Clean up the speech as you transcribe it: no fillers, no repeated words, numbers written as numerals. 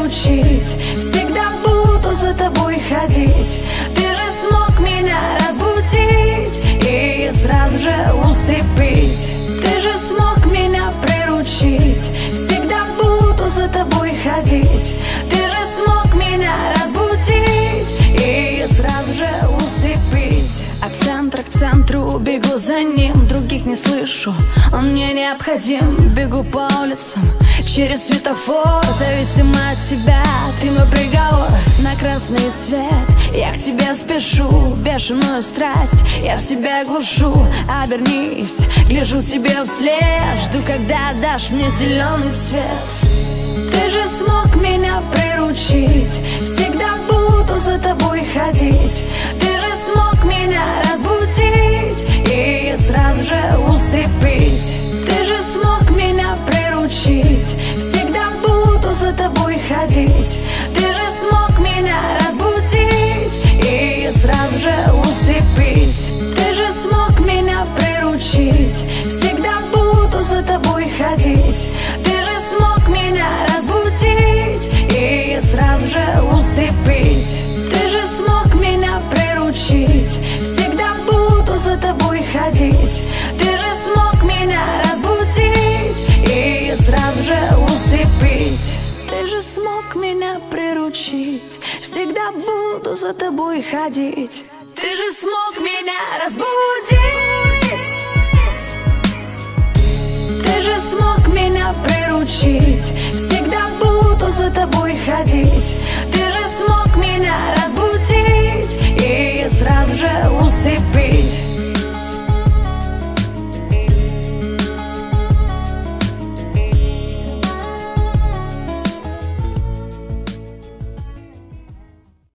приручить, всегда буду за тобой ходить. Ты же смог меня разбудить и сразу же усыпить. Ты же смог меня приручить, всегда буду за тобой ходить. Ты же смог меня разбудить и сразу же усыпить. От центра к центру бегу за ним, других не слышу, он мне необходим. Бегу по улицам через светофор, зависимо от тебя, ты мой приговор. На красный свет я к тебе спешу, бешеную страсть я в себя глушу. Обернись, гляжу тебе вслед, жду, когда дашь мне зеленый свет. Ты же смог меня приручить, всегда буду за тобой ходить. Ты же смог меня разбудить и сразу же усыпить. Ты же смог меня приручить, всегда буду за тобой ходить. Ты же смог меня разбудить и сразу же усыпить. Ты же смог меня приручить, всегда буду за тобой ходить. Ты же смог меня разбудить и сразу же усыпить. Ты же смог меня приручить, всегда буду за тобой ходить. Ты же смог меня разбудить и сразу же усыпить. Ты же смог меня приручить, всегда буду за тобой ходить. Ты же смог меня разбудить. Ты же смог меня приручить, всегда буду за тобой ходить. Ты же смог меня разбудить и сразу же усыпить.